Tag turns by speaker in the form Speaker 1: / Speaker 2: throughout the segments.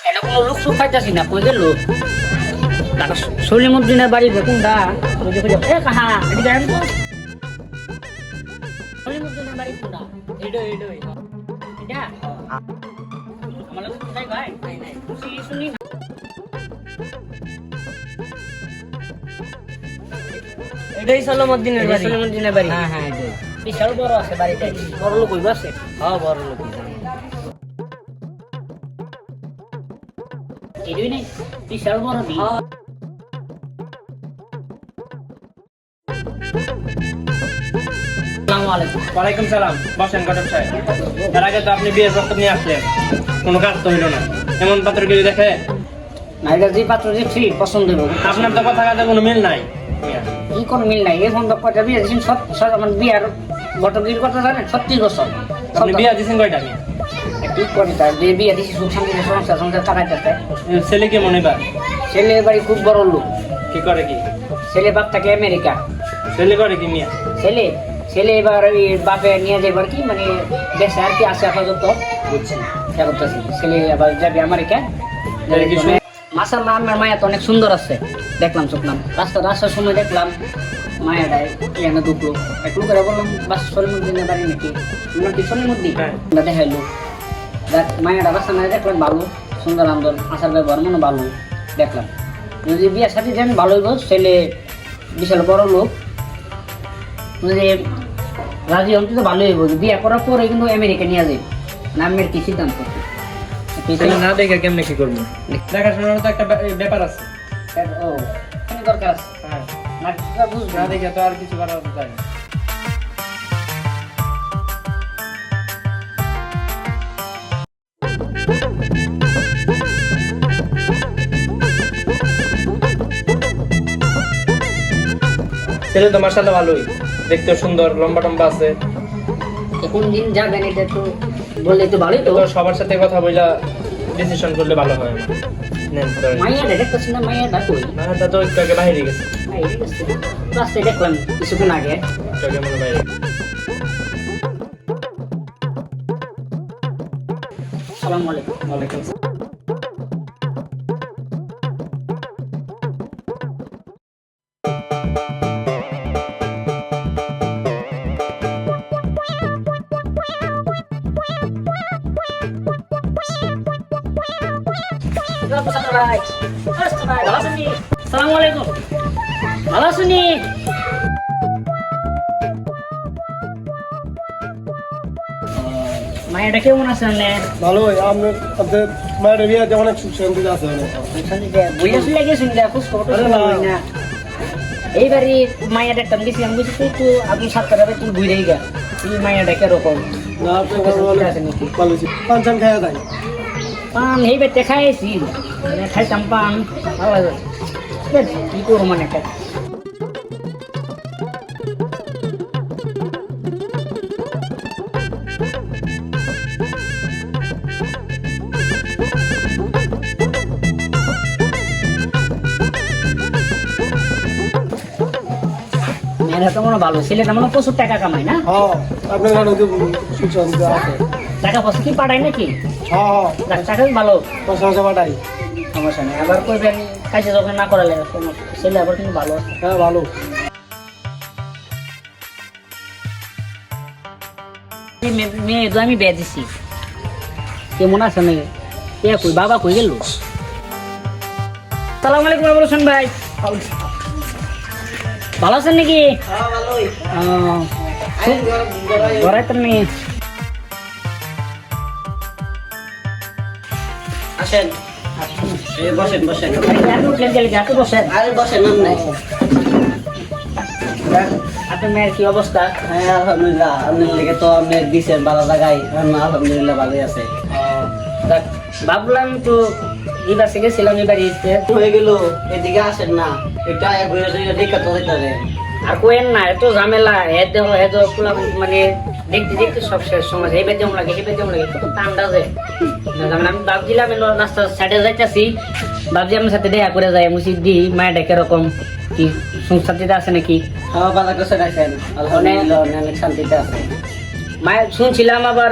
Speaker 1: এটা কোনো লোক সুখ পাইতাছি না, কই গেল তারপর সলিমুদ্দিনের বাড়ি কোনটা এ কাহা এটি জানেন তো সলিমুদ্দিনের বাড়ি কোনটা এটা আমার লোক কোথায় ভাই নাই শুনি না
Speaker 2: এটাই সলিমুদ্দিনের বাড়ি।
Speaker 1: সলিমুদ্দিনের বাড়ি,
Speaker 2: হ্যাঁ হ্যাঁ এটাই।
Speaker 1: বিশাল বড় আছে বাড়িটা, বড় লোক হইব আছে।
Speaker 2: হ্যাঁ বড় লোকই জানি।
Speaker 1: এটাই নেই বিশাল বড় বিল। আসসালামু আলাইকুম।
Speaker 3: ওয়ালাইকুম সালাম। বসেন ঘটক সাহেব। এর আগে তো আপনি বিয়ের প্রস্তাব নিয়ে আসলেন, কোনো কাজ তো হইল না। এমন পাত্রগিরি দেখে
Speaker 1: নাইলে যে পাত্র দেখছি পছন্দ হইব।
Speaker 3: আপনার তো কথা কাজে কোনো মিল নাই।
Speaker 1: কি কোন মিল নাই, এখন তো কয়টা বিয়ে দিয়েছেন, আমার বিয়ার বটগির কথা জানেন 36 বছর।
Speaker 3: আপনি বিয়ে দিয়েছেন কয়টা মেয়ে?
Speaker 1: কি করি তার যে বিয়ে দিয়েছি সুখ শান্তি সংসার টাকাইতে।
Speaker 3: ছেলে কেমন এবার?
Speaker 1: ছেলে বাড়ি খুব বড় লোক।
Speaker 3: কি করে কি?
Speaker 1: ছেলে বাপ থাকে আমেরিকা।
Speaker 3: ছেলে করে কি মিয়া?
Speaker 1: ছেলে এবার ওই বাপে নিয়ে যাবার কি মানে দেশে আর কি আছে আপাতত
Speaker 3: বুঝছি।
Speaker 1: করতেছি। ছেলে আবার যাবে আমেরিকা। মাসাল্লাহ আমার মায়া তো অনেক সুন্দর আছে, দেখলাম শুকলাম রাস্তার সময় দেখলাম মায়াটা এখানে ঢুকলো, একটু করে বললাম বাস সলিমুদ্দিনের বাড়ি নাকি সলিমুদ্দিন দেখাইলো। দেখ মায়াটা বাসা মায়া দেখলাম ভালো সুন্দর আন্দোলন আচার ব্যবহার মনে ভালো দেখলাম। যদি বিয়ের সাথে যান ভালো হইব, ছেলে বিশাল বড় লোক, যদি রাজি হন তো ভালোই হইব। বিয়ে করার পরে কিন্তু আমেরিকা নিয়ে যাবে না, আমের কি সিদ্ধান্ত
Speaker 3: ছেলে না দেখে কেমনে কি করবো? দেখাশোনার তো একটা ব্যাপার আছে।
Speaker 1: ও দরকার আছে
Speaker 3: হ্যাঁ,
Speaker 1: না বুঝবে
Speaker 3: না দেখে তো আর কিছু করা যায় না। ছেলে তো মাশাআল্লাহ ভালোই, দেখতে সুন্দর, লম্বা টম্বা আছে।
Speaker 1: কোন দিন যাবেন এটা তো বললে তো ভালোই তো।
Speaker 3: তো সবার সাথে কথা বইলা ডিসিশন করলে ভালো হয়। নেন ধরেন।
Speaker 1: মাইয়া দেখতেছি না, মাইয়া ডাকুই
Speaker 3: মাথাটা তো একটু আগে বাইরে গেছে,
Speaker 1: রাস্তায় দেখলাম কিছুক্ষণ আগে।
Speaker 3: একটু আগে মনে বাইরে।
Speaker 1: আসসালামু আলাইকুম।
Speaker 3: ওয়ালাইকুম আসসালাম।
Speaker 1: আসসালামু আলাইকুম। ভালো আছেন? মায়েরা কেমন আছেন?
Speaker 4: ভালোই। আপনাদের মায়ের বিয়েতে অনেক সুখ শান্তিতে আছে।
Speaker 1: এইবারে মায়া দেখতাম গেছিলাম বুঝছি তো একটু আপনি 7টা রাতে তুই ঘুরেই গা তুই মায়া দেখে রকম
Speaker 4: না আপনার আছে নাকি? ভালো ছিল। পান চান খাওয়া যায়।
Speaker 1: পান এইবার দেখাইছি খাইতাম পান ভালো লাগে। কি করবো মানে মেয়েরা তো মনে ভালো, ছেলেটা মনে প্রচুর টাকা কামায় না?
Speaker 4: হ্যাঁ আপনার অনেক সুখ শান্তিতে আছে।
Speaker 1: টাকা পয়সা কি পাঠায় নাকি?
Speaker 4: হ্যাঁ
Speaker 1: টাকা ভালো
Speaker 4: পয়সা পাঠাই।
Speaker 1: সমস্যা নেই। আবার করবেন কাজে যখন না করালে ছেলে আবার কিন্তু ভালো আছে।
Speaker 4: হ্যাঁ ভালো।
Speaker 1: মেয়ে তো আমি বিয়ে দিছি, কেমন আছে মেয়ে? কে কই বাবা কই গেল? সালাম আলাইকুম বলছেন ভাই, ভালো আছেন নাকি? ঘরে তো নেই।
Speaker 2: আসেন বসেন বসেন।
Speaker 1: আপনার মেয়ের কি অবস্থা?
Speaker 2: হ্যাঁ আলহামদুলিল্লাহ, আপনার লেগে তো আপনি দিচ্ছেন ভালো জায়গায়। আলহামদুলিল্লাহ ভালোই আছে।
Speaker 1: দেখ, ভাবলাম তো এবার থেকে ছিলাম এবার
Speaker 2: হয়ে গেল, এদিকে আসেন না, এটা ঘুরে দেখে তো দেখতে।
Speaker 1: আর কোয়েন না এত ঝামেলা এত মানে দেখতে দেখতে সব শেষ সময় এই বেদম লাগে এই বেদম লাগে কত ঠান্ডা যায় না। আমি ভাবছিলাম রাস্তা সাইডে যাইতেছি, ভাবছি আমার সাথে দেখা করে যাই মুসিদ দি মায়ের ডেকে রকম কি সংসারটিতে আছে নাকি?
Speaker 2: ভালো কিছু রাখছেন, আলহামদুলিল্লাহ অনেক শান্তিতে আছে।
Speaker 1: মায়ের শুনছিলাম আবার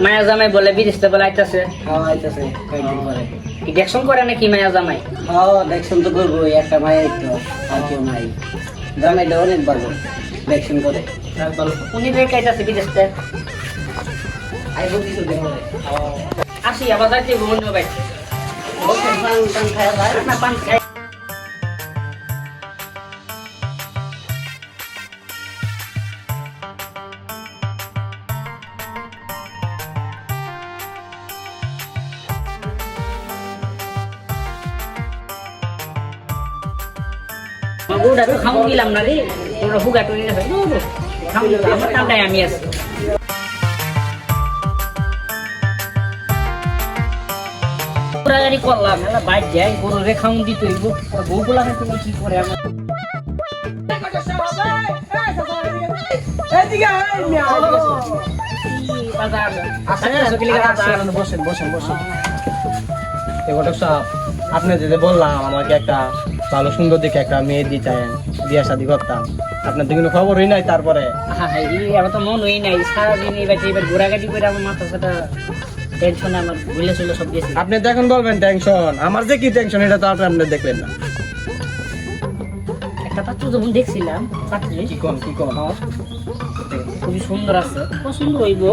Speaker 1: মায়া জামাই বলে বিদেশে বলে আইতাছে
Speaker 2: হ্যাঁ আইতেছে কয়েকদিন পরে।
Speaker 1: কি দেখশন করে নাকি মায়া জামাই?
Speaker 2: হ্যাঁ দেখছেন তো করবো, একটা মাই তো আর কেউ নাই। জামাইটা অনেক ভালো দেখছেন করে।
Speaker 1: উনি রেখে আইতাছে বিদেশে।
Speaker 2: আইবো কিছুদিন পরে।
Speaker 1: আসি আবার যাইতে অন্য ভাই
Speaker 2: বসেন, পান টান খায়া যায়।
Speaker 1: না পান খাই। গরুটা তো খাওয়া দিলাম না রে, তোমরা ফুগা টুনি গেছে খাওয়া দিলাম, আমার কামটাই আমি আছি। গাড়ি করলাম এলা বাইক যাই গরু রে খাওয়া দিতে হইব, বউ গুলা তুমি কি করে আমার
Speaker 3: বসেন বসেন বসেন। ঘটক সাহেব, আপনি যেটা বললাম আমাকে একটা ভালো সুন্দর দেখে একটা মেয়ে দিতেন, বিয়ে শাদি করতাম, আপনার তো কোনো খবরই নাই। তারপরে
Speaker 1: আমার তো মন হই নাই, সারাদিন এবার ঘোরাঘাটি করে আমার মাথা সাথা টেনশনে আমার ভুলে ছিল সব গেছে।
Speaker 3: আপনি তো এখন বলবেন টেনশন, আমার যে কি টেনশন এটা তো আপনি দেখলেন না।
Speaker 1: একটা পাত্র যখন দেখছিলাম পাত্রে
Speaker 3: কি কোন
Speaker 1: খুবই সুন্দর আছে, পছন্দ হইব।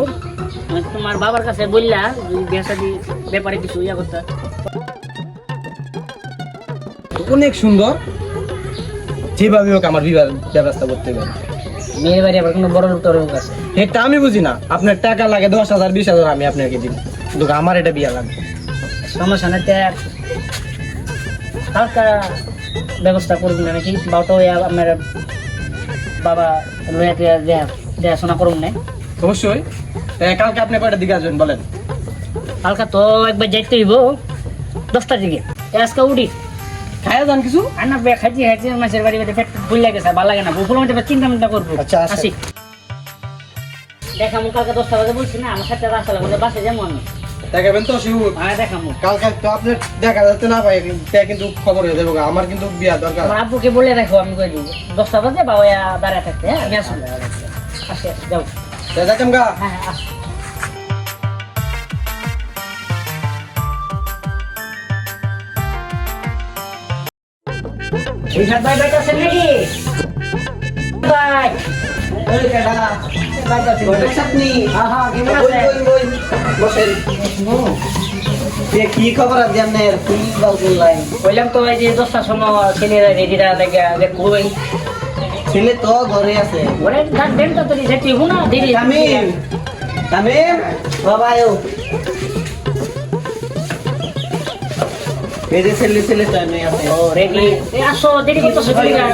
Speaker 1: তোমার বাবার কাছে বললা বিয়ে শাদি ব্যাপারে কিছু ইয়া করতে।
Speaker 3: অনেক সুন্দর, যেভাবে হোক আমার বিবাহ ব্যবস্থা করতে হবে।
Speaker 1: মেয়ের বাড়ি আবার কোনো বড় লোক আছে?
Speaker 3: এটা আমি বুঝি না, আপনার টাকা লাগে 10,000 20,000 আমি আপনাকে দিব, কিন্তু আমার এটা বিয়া লাগবে।
Speaker 1: সমস্যা নাই, হালকা ব্যবস্থা করবি না নাকি? বাবাটাও আপনার বাবা লইয়া দেখাশোনা করুন না?
Speaker 3: অবশ্যই। কালকে আপনি কয়টার দিকে আসবেন বলেন?
Speaker 1: হালকা তো একবার যাইতে হইব 10টার দিকে। আজকে উঠি
Speaker 3: খায়া যান কিছু।
Speaker 1: আর না খাইছি মাছের বাড়ি পেট ভুল লাগে, ভালো লাগে না, বউফুল মধ্যে চিন্তা করবো।
Speaker 3: আচ্ছা, আসেন।
Speaker 1: আসি দেখামু কালকে 10টা বাজে বলছি না, আমার সাথে রাস্তা লাগবে বাসে যাবো আমি।
Speaker 3: দেখাবেন তো শিউর?
Speaker 1: হ্যাঁ দেখামু।
Speaker 3: কালকে তো আপনি দেখা যাচ্ছে না ভাই, কিন্তু খবর হয়ে যাবে, আমার কিন্তু বিয়া দরকার।
Speaker 1: আমার আব্বুকে বলে রাখো, আমি কই দিব 10টা বাজে বাবা দাঁড়ায় থাকতে। হ্যাঁ আমি আসুন, আসি যাও।
Speaker 3: দেখেন গা।
Speaker 1: হ্যাঁ আসি। রিশাদ ভাই বাইতাছেন নাকি? ভাই
Speaker 2: ওই কেডা?
Speaker 1: বাইতাছেন?
Speaker 2: ঘটক আপনি?
Speaker 1: হ্যাঁ হ্যাঁ, কেমন
Speaker 2: বই,
Speaker 1: আছেন?
Speaker 2: বই, বই। বসেন। কি খবর আছে আপনার? কি বললেন?
Speaker 1: বললাম তো এই যে 10টার সময় ছেলেরা রেডিরা কই
Speaker 2: ছেলে তো ঘরে আছে।
Speaker 1: ওরে ডাক দেন তো তুই যেতে হবো না দেরি।
Speaker 2: তামিম, তামিম, বাবা আয়ো। এই যে ছেলে তো এমনি আছে।
Speaker 1: ও রেডি, আসো দেরি করতেছো ছেলেরা।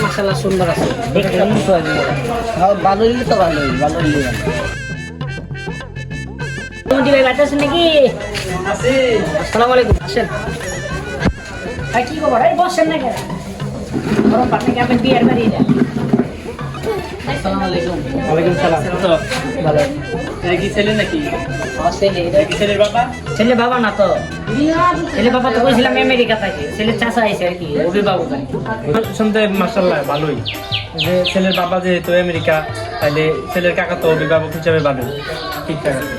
Speaker 1: মাশাআল্লাহ সুন্দর আছে, দেখতে মতো আছে।
Speaker 2: হ্যাঁ, ভালো হইলে তো ভালোই, ভালো হইলে ভালো।
Speaker 1: তুমি ভাই বাইতাছেন নাকি? আসসালামু আলাইকুম। আসেন ভাই, কি খবর? এই বসেন না কেন? বরং আপনি কি আপনার বিয়ের বাড়ি এটা?
Speaker 2: আসসালামু আলাইকুম।
Speaker 3: ওয়ালাইকুম সালাম।
Speaker 1: ভালো।
Speaker 3: এটা কি ছেলে নাকি?
Speaker 1: আমার ছেলে, এটা
Speaker 3: কি ছেলের বাবা?
Speaker 1: ছেলে বাবা না তো, ছেলে বাবা তো বলছিলাম আমেরিকা থাকে, ছেলের চাচা আইছে আর কি, অভিভাবক আর কি।
Speaker 3: শুনতে মাশাআল্লাহ ভালোই, যে ছেলের বাবা যেহেতু আমেরিকা, তাহলে ছেলের কাকা তো অভিভাবক হিসাবে ভালোই, ঠিকঠাক আছে।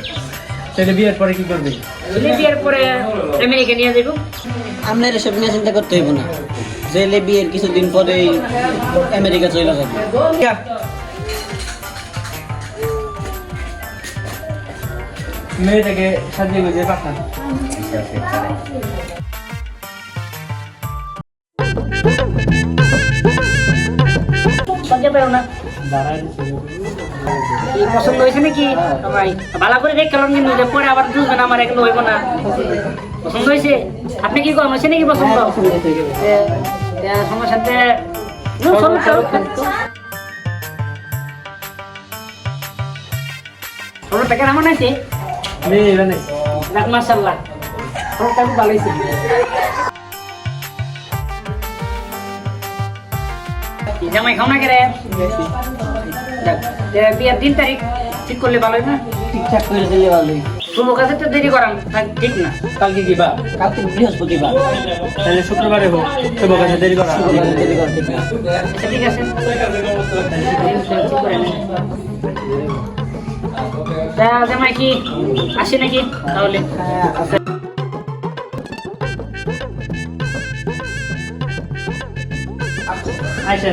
Speaker 3: ছেলে বিয়ের পরে কি করবে?
Speaker 1: ছেলে বিয়ের পরে আমেরিকা নিয়ে যাবো।
Speaker 2: আপনার এসব নিয়ে চিন্তা করতে হইব না। ছেলে বিয়ের কিছুদিন পরেই আমেরিকা চলে যাবে।
Speaker 3: মেয়েটাকে সাজিয়ে গুজিয়ে পাঠান।
Speaker 1: সজ্জা পাও না, কি পছন্দ হয়েছে নাকি? ভাই ভালো করে দেখ কারণ কিন্তু যে পরে আবার বুঝবেন আমার এগুলো হইব না। পছন্দ হয়েছে? আপনি কি করেন, হয়েছে নাকি পছন্দ? সমস্যাতে ছোট প্যাকেট আমার আছে
Speaker 3: মেয়ে মানে
Speaker 1: মাশাআল্লাহ, খুব ভালো হয়েছে। জামাই খাও না কে রে? বিয়ের 3 তারিখ ঠিক করলে ভালো হয় না?
Speaker 2: ঠিকঠাক করে দিলে ভালোই।
Speaker 1: শুভ কাজে তো দেরি করাম ঠিক না।
Speaker 3: কালকে কি বার?
Speaker 2: কালকে বৃহস্পতিবার
Speaker 3: তাহলে শুক্রবারে হোক, শুভ কাজে দেরি করা
Speaker 2: দেরি করা ঠিক না।
Speaker 1: আচ্ছা ঠিক আছে। তা জামাই কি আসে নাকি তাহলে? আচ্ছা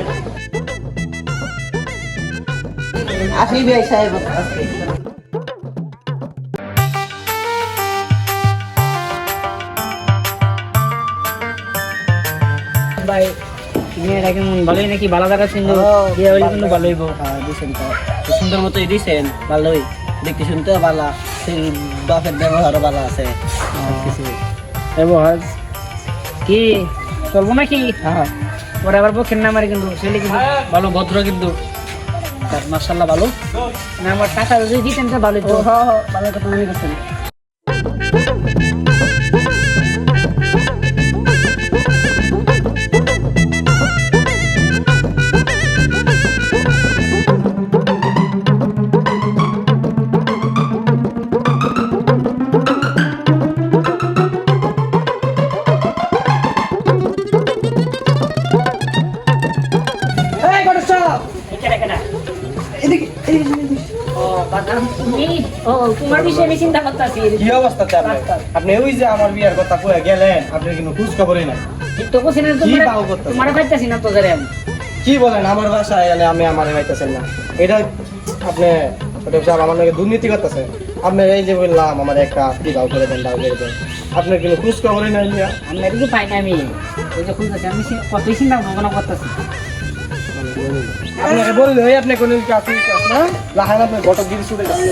Speaker 2: আসি ভাই সাহেব
Speaker 1: ভাই মেয়েরা কেমন ভালোই নাকি? ভালো দেখা ছিল বিয়ে হইলে কিন্তু ভালোই হইব।
Speaker 2: দিছেন তো সুন্দর মতোই দিছেন, ভালোই দেখতে শুনতেও ভালো, সেই বাপের ব্যবহারও ভালো আছে কিছু।
Speaker 1: ব্যবহার কি চলবো নাকি?
Speaker 2: হ্যাঁ
Speaker 1: ওরা আবার পক্ষের না মারে কিন্তু ছেলে কিন্তু ভালো ভদ্র কিন্তু মার্শাল্লাহ ভালো না। আমার টাকা যদি দিতেন তো ভালোই তো।
Speaker 2: ভালো কথা মনে করছেন।
Speaker 1: কেডা কেডা? ও বাদাম তুমি? ও তোমার বিষয়ে আমি চিন্তা করতেছি।
Speaker 3: কি অবস্থা আপনার? আপনি ওই যে আমার বিয়ার কথা কয়ে গেলেন, আপনার কিন্তু খোঁজ খবরই নাই।
Speaker 1: ঠিক তো কোসিনা
Speaker 3: কি পাও করতেছে?
Speaker 1: তোমার পাইতাছি না তো জারে আমি।
Speaker 3: কি বলেন, আমার বাসায় এলে আমি আমার পাইতেছেন না? এটা আপনি ওটা সব আমার নাকি দুর্নীতি করতেছে। আপনার এই যে বললাম আমার একটা কি দাও করে দেন, দাও করে দেন, আপনার কিন্তু খোঁজ খবরই নাই মিয়া।
Speaker 1: আমি এদিকে পাই না। আমি ওই যে খুঁজতেছি আমি কতই চিন্তা ভাবনা করতেছি।
Speaker 3: আপনাকে বললে ওই আপনি কোনো কাছে না লাহান আপনার ঘটক গিরি ছুটে যাচ্ছে।